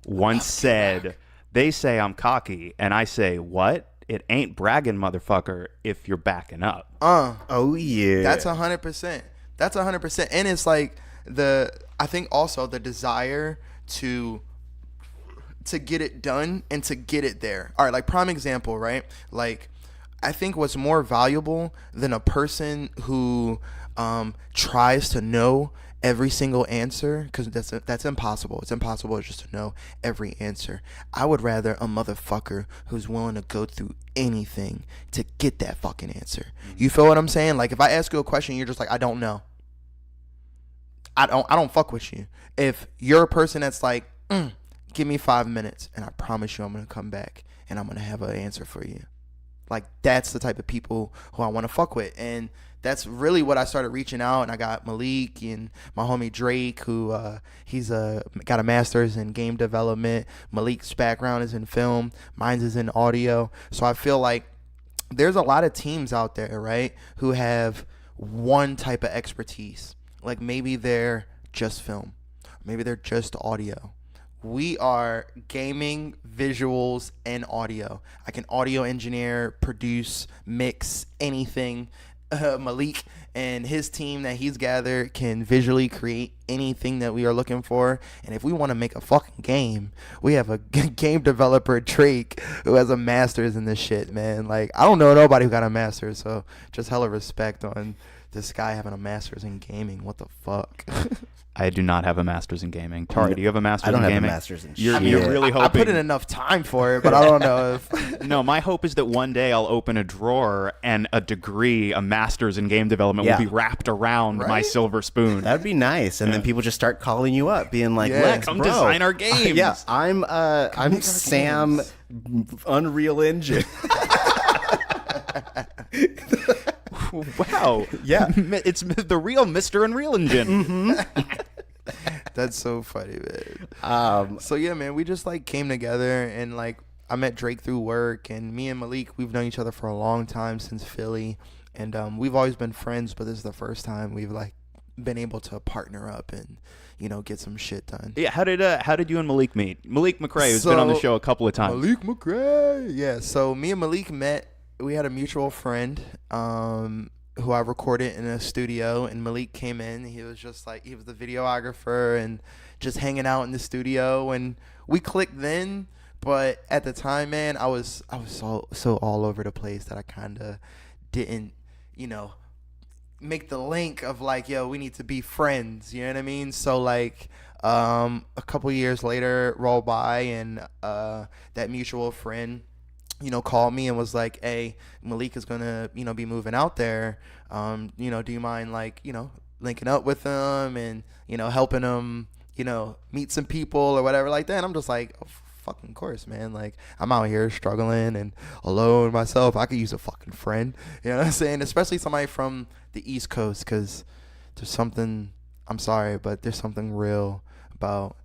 once said, they say I'm cocky, and I say, what? It ain't bragging, motherfucker, if you're backing up. Oh yeah. That's 100%. That's 100%. And it's like I think also the desire to get it done and to get it there. All right, like prime example, right? Like, I think what's more valuable than a person who tries to know every single answer, because that's impossible. It's impossible just to know every answer. I would rather a motherfucker who's willing to go through anything to get that fucking answer. You feel what I'm saying? Like, if I ask you a question, you're just like, I don't know. I don't fuck with you. If you're a person that's like, give me 5 minutes and I promise you I'm gonna come back and I'm gonna have an answer for you. Like, that's the type of people who I want to fuck with. And that's really what I started reaching out. And I got Malik and my homie Drake, who he's got a master's in game development. Malik's background is in film. Mine's is in audio. So I feel like there's a lot of teams out there, right, who have one type of expertise. Like, maybe they're just film. Maybe they're just audio. We are gaming, visuals, and audio. I can audio engineer, produce, mix, anything. Malik and his team that he's gathered can visually create anything that we are looking for. And if we want to make a fucking game, we have a game developer, Drake, who has a master's in this shit, man. Like, I don't know nobody who got a master's, so just hella respect on this guy having a master's in gaming. What the fuck? I do not have a master's in gaming. Tari, do you have a master's in gaming? I don't have a master's in You're shit. really hoping. I put in enough time for it, but I don't know if... No, my hope is that one day I'll open a drawer and a degree, a master's in game development, will be wrapped around my silver spoon. That'd be nice. And then people just start calling you up, being like, Lex, come bro, design our games. Yeah, I'm Sam Unreal Engine. Wow. Yeah. It's the real Mr. Unreal Engine. That's so funny, man. So yeah, man, we just like came together and like I met Drake through work, and me and Malik, we've known each other for a long time since Philly, and we've always been friends, but this is the first time we've like been able to partner up and, you know, get some shit done. Yeah, how did you and Malik meet? Malik McRae, who's been on the show a couple of times. Malik McRae. Yeah, so me and Malik met. We had a mutual friend who I recorded in a studio, and Malik came in. He was just like, he was the videographer and just hanging out in the studio, and we clicked then. But at the time, man, I was so all over the place that I kind of didn't, you know, make the link of like, yo, we need to be friends. You know what I mean? So like a couple years later rolled by, and that mutual friend, you know, called me and was like, hey, Malik is gonna, you know, be moving out there. You know, do you mind like, you know, linking up with him and, you know, helping him, you know, meet some people or whatever like that? And I'm just like, oh, fucking course, man. Like, I'm out here struggling and alone myself. I could use a fucking friend. You know what I'm saying? Especially somebody from the East Coast, because there's something, I'm sorry, but there's something real about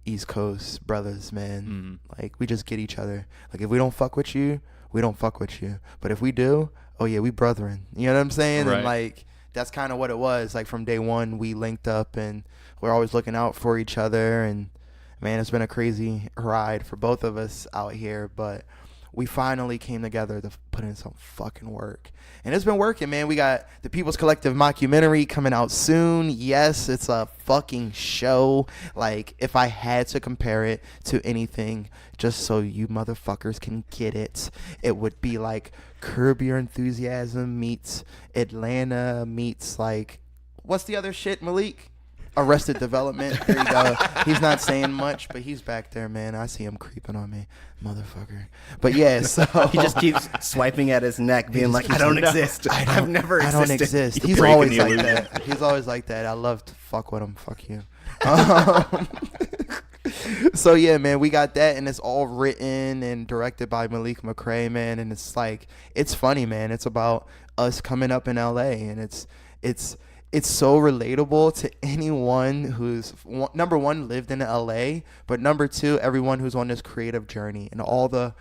East Coast brothers, man. Like, we just get each other. Like, if we don't fuck with you, we don't fuck with you. But if we do, oh yeah, we brethren. You know what I'm saying? Right. And like, that's kind of what it was. Like, from day one, we linked up and we're always looking out for each other. And man, it's been a crazy ride for both of us out here, but we finally came together to put in some fucking work. And it's been working, man. We got the People's Collective mockumentary coming out soon. Yes, it's a fucking show. Like, if I had to compare it to anything, just so you motherfuckers can get it, it would be like Curb Your Enthusiasm meets Atlanta meets like, what's the other shit, Malik? Arrested Development. There you go. He's not saying much, but he's back there, man. I see him creeping on me, motherfucker. But yeah, so He just keeps swiping at his neck, being like, I don't exist. I've never existed. I don't exist. He's breaking always the like illusion. that. He's always like that. I love to fuck with him. Fuck you. So yeah, man, we got that, and it's all written and directed by Malik McRae, man. And it's like, it's funny, man. It's about us coming up in LA, and it's so relatable to anyone who's, number one, lived in LA, but number two, everyone who's on this creative journey and all the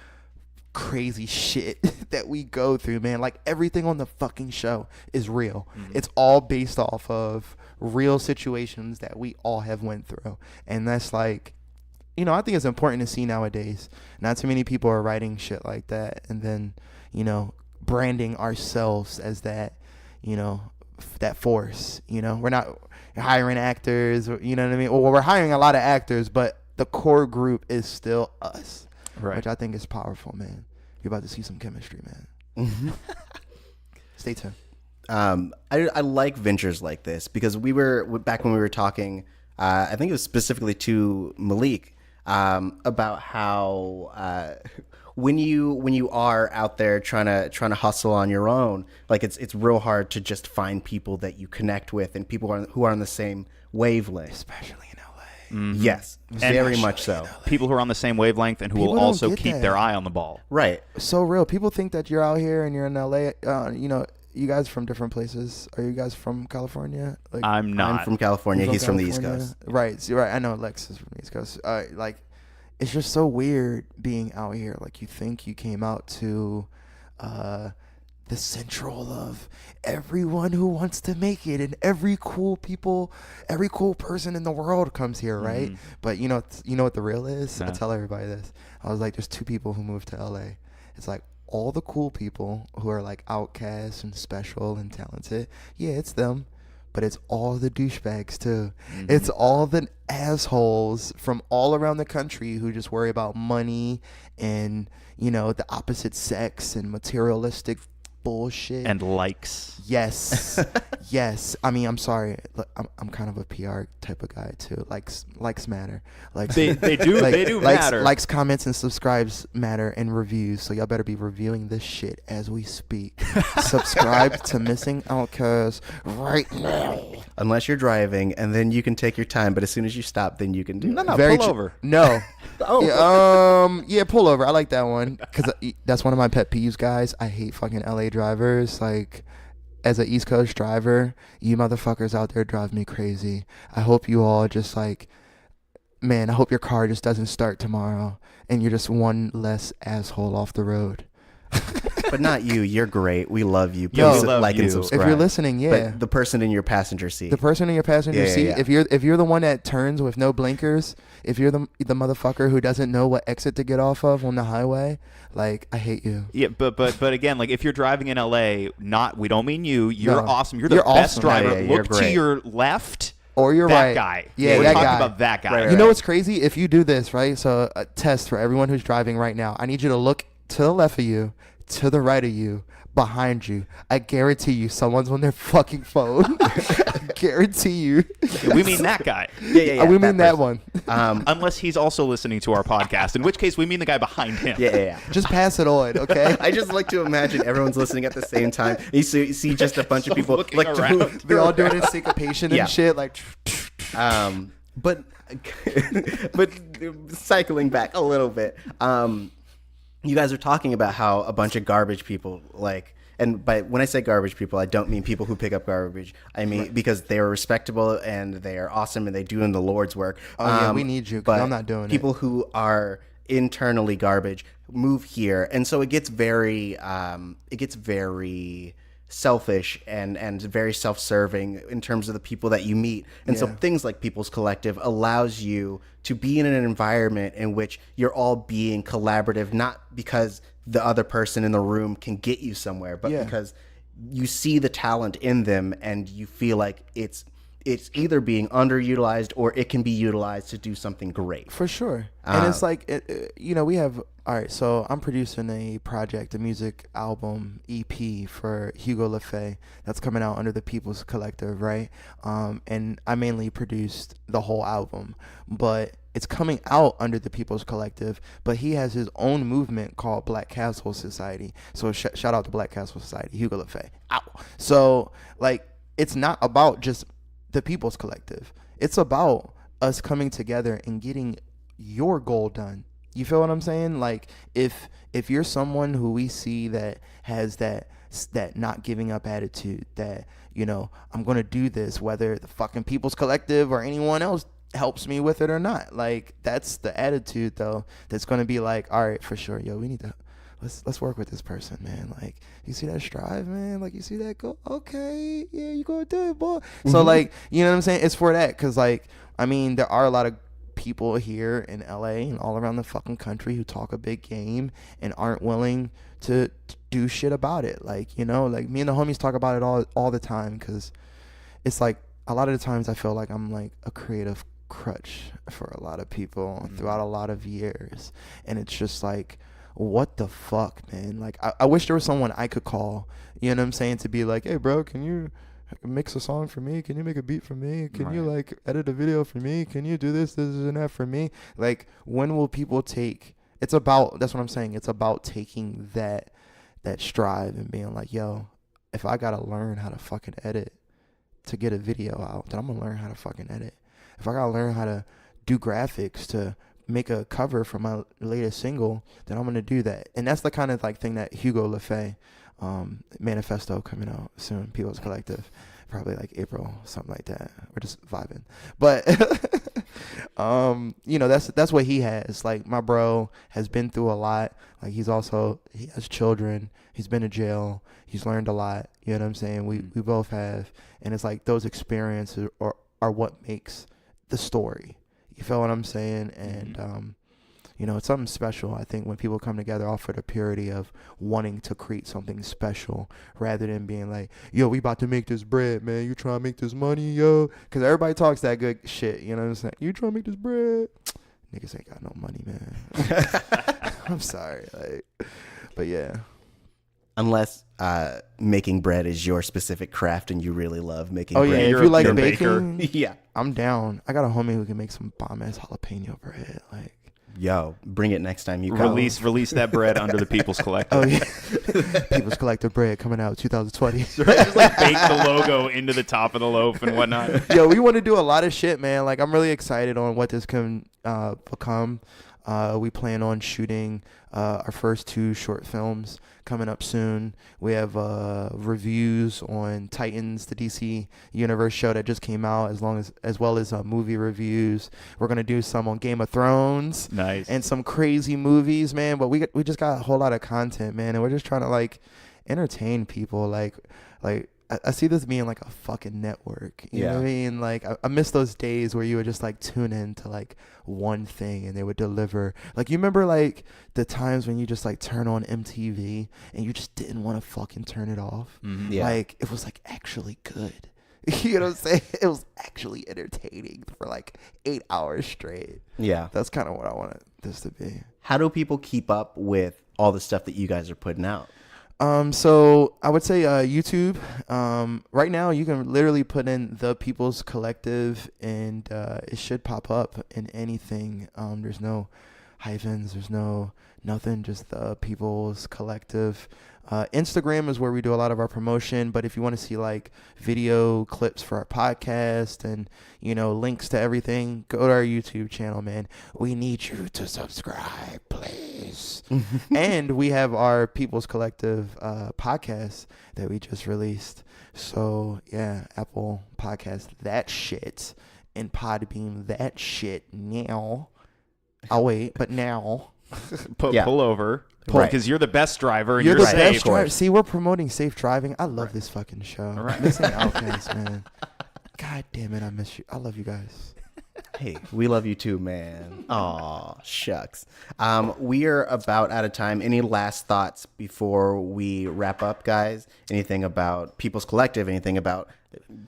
crazy shit that we go through, man. Like, everything on the fucking show is real. It's all based off of real situations that we all have went through. And that's like, you know, I think it's important to see nowadays. Not too many people are writing shit like that and then, you know, branding ourselves as that, you know, that force. You know, we're not hiring actors, you know what I mean? Well, we're hiring a lot of actors, but the core group is still us, Right. which I think is powerful, man. You're about to see some chemistry, man. Stay tuned. I like ventures like this because we were, back when we were talking, I think it was specifically to Malik, about how when you are out there trying to hustle on your own, like it's real hard to just find people that you connect with and people who are on the same wavelength. Especially in LA. Mm-hmm. Yes, very much so. People who are on the same wavelength and who People will don't also get keep that. their eye on the ball. Right. So real. People think that you're out here and you're in LA. You guys from different places. Are you guys from California? Like, I'm not. I'm from California. He's from the East Coast. Right. So, right. I know Lex is from the East Coast. Like, it's just so weird being out here. Like, you think you came out to the central of everyone who wants to make it, and every cool person in the world comes here, right? But you know what the real is? I tell everybody this. I was like, there's two people who moved to LA. It's like all the cool people who are like outcasts and special and talented. Yeah, it's them. But it's all the douchebags too. It's all the assholes from all around the country who just worry about money and, the opposite sex and materialistic bullshit. And likes. Yes. Yes. I mean, I'm sorry. Look, I'm kind of a PR type of guy too. Likes matter. Like They do matter. Likes, comments, and subscribes matter, and reviews. So y'all better be reviewing this shit as we speak. Subscribe to Missing Outcast right now. Unless you're driving, and then you can take your time. But as soon as you stop, then you can do it. Pull over. No. Oh. Yeah, pull over. I like that one because that's one of my pet peeves, guys. I hate fucking LA drivers. Like, as an East Coast driver, you motherfuckers out there drive me crazy. I hope you all just I hope your car just doesn't start tomorrow and you're just one less asshole off the road. But not you. You're great. We love you. Yo, Please we love like and you. subscribe. If you're listening, yeah. But the person in your passenger seat. The person in your passenger Yeah, seat, yeah. if you're the one that turns with no blinkers, if you're the motherfucker who doesn't know what exit to get off of on the highway, like, I hate you. Yeah, but again, like, if you're driving in LA, we don't mean you. You're No. awesome. You're the You're best awesome. driver. Yeah, you're Look to great. your left. Or you're that right. guy. Yeah, We're that talking guy. about that guy. Right, You know what's crazy? If you do this, right? So a test for everyone who's driving right now. I need you to look to the left of you, to the right of you, behind you. I guarantee you someone's on their fucking phone. I guarantee you. We mean that guy. Yeah. We mean that person. one. Unless he's also listening to our podcast, in which case we mean the guy behind him. Yeah. Just pass it on, okay? I just like to imagine everyone's listening at the same time. You see just a bunch of people Looking like around. They're all doing it in syncopation and Yeah. shit. Like, But cycling back a little bit, you guys are talking about how a bunch of garbage people and when I say garbage people, I don't mean people who pick up garbage. I mean because they are respectable and they are awesome and they do in the Lord's work. yeah, we need you, 'cause but I'm not doing it. People who are internally garbage move here, and so it gets very selfish and very self-serving in terms of the people that you meet. And so Yeah. things like People's Collective allows you to be in an environment in which you're all being collaborative, not because the other person in the room can get you somewhere, but Yeah. because you see the talent in them and you feel like it's either being underutilized or it can be utilized to do something great. for sure. And it's like, we have, all right, so I'm producing a music album EP for Hugo Lefay that's coming out under the People's Collective, right? And I mainly produced the whole album, but it's coming out under the People's Collective, but he has his own movement called Black Castle Society. So shout out to Black Castle Society, Hugo Lefay. Ow. So, like, it's not about just the People's Collective. It's about us coming together and getting your goal done. You feel what I'm saying? Like, if you're someone who we see that has that not giving up attitude, that, I'm going to do this, whether the fucking People's Collective or anyone else helps me with it or not. Like, that's the attitude, though, that's going to be like, all right, for sure, yo, we need to let's work with this person, man. Like, you see that strive, man? Like, you see that go? Okay, yeah, you gonna do it, boy. So, like, you know what I'm saying? It's for that, because, like, I mean, there are a lot of people here in LA and all around the fucking country who talk a big game and aren't willing to do shit about it. Like, me and the homies talk about it all the time, because it's like, a lot of the times I feel like I'm like a creative crutch for a lot of people throughout a lot of years. And it's just like, what the fuck, man? Like, I wish there was someone I could call, you know what I'm saying, to be like, hey, bro, can you mix a song for me? Can you make a beat for me? Can you, like, edit a video for me? Can you do this and that for me? Like, when will people that's what I'm saying. It's about taking that strive and being like, yo, if I gotta learn how to fucking edit to get a video out, then I'm gonna learn how to fucking edit. If I gotta learn how to do graphics to make a cover for my latest single, then I'm gonna do that. And that's the kind of like thing that Hugo LaFay manifesto coming out soon, People's Collective, probably like April, something like that. We're just vibing, but you know, that's what he has. Like, my bro has been through a lot. Like, he has children, he's been to jail, he's learned a lot, you know what I'm saying? We both have, and it's like those experiences are what makes the story, you feel what I'm saying? And you know, it's something special, I think, when people come together all for the purity of wanting to create something special, rather than being like, yo, we about to make this bread, man. You trying to make this money, yo? Because everybody talks that good shit, you know what I'm saying? You trying to make this bread? Niggas ain't got no money, man. I'm sorry. Like, but yeah. Unless making bread is your specific craft and you really love making bread. Yeah, if you like baking, yeah, I'm down. I got a homie who can make some bomb-ass jalapeno bread. Like, yo, bring it next time you come. Release that bread under the People's Collective. Oh, yeah. People's Collective bread coming out 2020. Just like bake the logo into the top of the loaf and whatnot. Yo, we want to do a lot of shit, man. Like, I'm really excited on what this can become. We plan on shooting our first 2 short films coming up soon. We have reviews on Titans, the DC Universe show that just came out, as well as movie reviews. We're gonna do some on Game of Thrones, nice, and some crazy movies, man. But we just got a whole lot of content, man, and we're just trying to like entertain people. Like I see this being like a fucking network. You know what I mean? Like, I miss those days where you would just like tune in to like one thing and they would deliver. Like, you remember like the times when you just like turn on MTV and you just didn't want to fucking turn it off? Mm-hmm. Yeah. Like, it was like actually good. You know what I'm saying? It was actually entertaining for like 8 hours straight. Yeah. That's kind of what I wanted this to be. How do people keep up with all the stuff that you guys are putting out? So I would say YouTube. Right now you can literally put in The People's Collective and it should pop up in anything. There's no hyphens, there's nothing, just The People's Collective. Instagram is where we do a lot of our promotion, but if you want to see like video clips for our podcast and, you know, links to everything, go to our YouTube channel, man. We need you to subscribe, please. And we have our People's Collective podcast that we just released. So yeah, Apple Podcast, that shit, and Podbeam, that shit now. I'll wait, but now. Pull over. Right. Because you're the best driver and You're the safe. best driver. See, we're promoting safe driving. I love this fucking show. Right. This ain't Outcast, man. God damn it, I miss you. I love you guys. Hey, we love you too, man. Aw, shucks. We are about out of time. Any last thoughts before we wrap up, guys? Anything about People's Collective? Anything about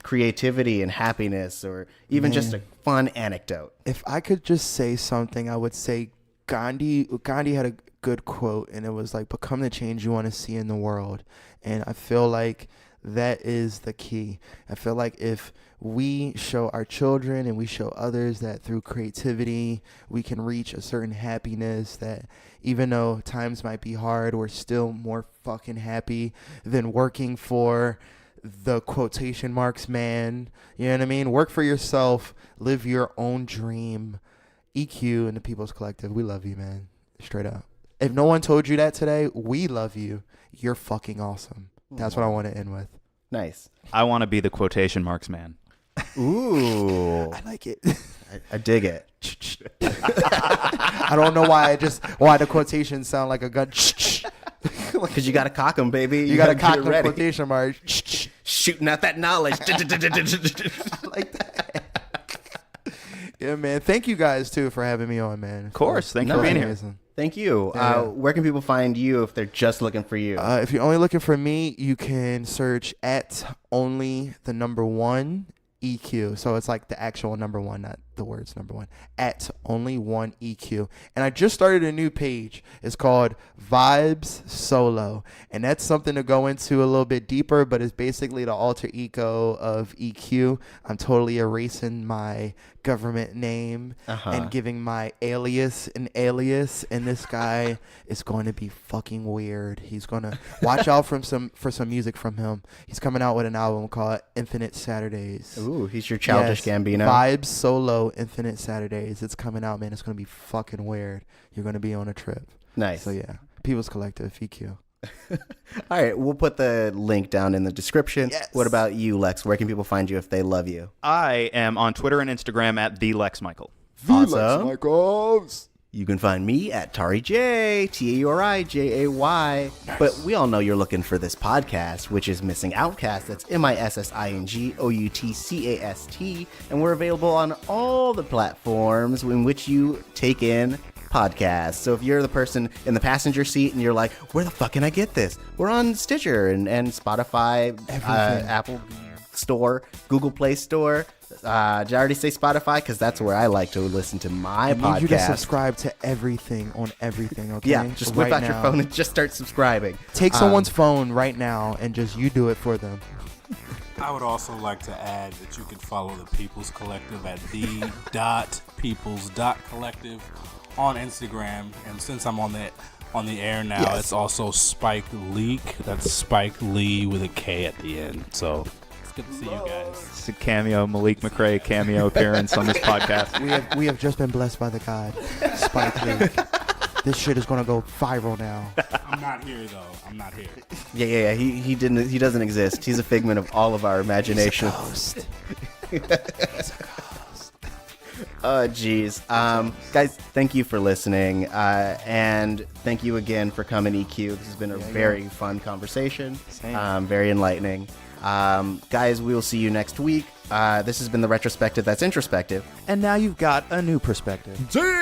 creativity and happiness, or even just a fun anecdote? If I could just say something, I would say Gandhi had a good quote, and it was like, become the change you want to see in the world. And I feel like that is the key. I feel like if we show our children and we show others that through creativity we can reach a certain happiness, that even though times might be hard, we're still more fucking happy than working for the quotation marks man. You know what I mean? Work for yourself, live your own dream. EQ and the People's Collective, we love you, man. Straight up. If no one told you that today, we love you. You're fucking awesome. That's what I want to end with. Nice. I want to be the quotation marks man. Ooh. I like it. I dig it. I don't know why the quotations sound like a gun. Because you got to cock them, baby. You got to cock get the ready. quotation mark. Shooting out that knowledge. I like that. Yeah, man. Thank you guys, too, for having me on, man. Of course. Thank you for being here. Amazing. Thank you. Yeah. Where can people find you if they're just looking for you? If you're only looking for me, you can search at only the number 1 EQ. So it's like the actual number 1, not the the words number one, at only one EQ. And I just started a new page. It's called Vibes Solo. And that's something to go into a little bit deeper, but it's basically the alter ego of EQ. I'm totally erasing my government name and giving my alias an alias. And this guy is going to be fucking weird. He's going to watch out for some music from him. He's coming out with an album called Infinite Saturdays. Ooh, he's your Childish Gambino. Vibes Solo Infinite Saturdays. It's coming out, man. It's going to be fucking weird. You're going to be on a trip. Nice. So yeah, People's Collective, EQ. All right, we'll put the link down in the description. Yes. What about you, Lex? Where can people find you if they love you? I am on Twitter and Instagram at TheLexMichael. Awesome. Michaels. You can find me at Tari J, TAURIJAY. Nice. But we all know you're looking for this podcast, which is Missing Outcast. That's MISSINGOUTCAST. And we're available on all the platforms in which you take in podcasts. So if you're the person in the passenger seat and you're like, where the fuck can I get this? We're on Stitcher and Spotify, Apple Store, Google Play Store. Did I already say Spotify? Because that's where I like to listen to my podcast. I need you to subscribe to everything on everything, okay? Yeah, just whip out your phone and just start subscribing. Take someone's phone right now and just you do it for them. I would also like to add that you can follow the People's Collective at the.peoples.collective on Instagram. And since I'm on the air now, It's also Spike Leak. That's Spike Lee with a K at the end. So it's good to see you guys. It's a cameo, Malik McRae cameo appearance on this podcast. We have just been blessed by the God, Spike Lee. This shit is gonna go viral now. I'm not here though. I'm not here. Yeah. He doesn't exist. He's a figment of all of our imagination. He's a ghost. Oh, geez. Guys, thank you for listening. And thank you again for coming, EQ. This has been a very fun conversation. Very enlightening. Guys, we will see you next week. This has been the retrospective that's introspective. And now you've got a new perspective. Damn!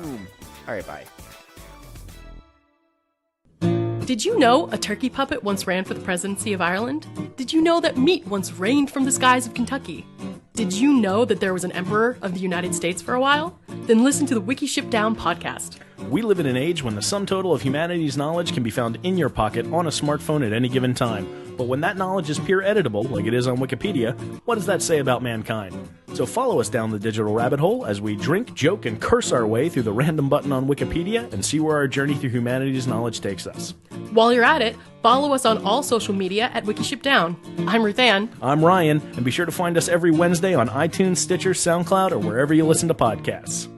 Boom. All right, bye. Did you know a turkey puppet once ran for the presidency of Ireland? Did you know that meat once reigned from the skies of Kentucky? Did you know that there was an emperor of the United States for a while? Then listen to the Wiki Ship Down podcast. We live in an age when the sum total of humanity's knowledge can be found in your pocket on a smartphone at any given time. But when that knowledge is peer editable, like it is on Wikipedia, what does that say about mankind? So follow us down the digital rabbit hole as we drink, joke, and curse our way through the random button on Wikipedia and see where our journey through humanity's knowledge takes us. While you're at it, follow us on all social media at Wiki Ship Down. I'm Ruth Ann. I'm Ryan, and be sure to find us every Wednesday on iTunes, Stitcher, SoundCloud, or wherever you listen to podcasts.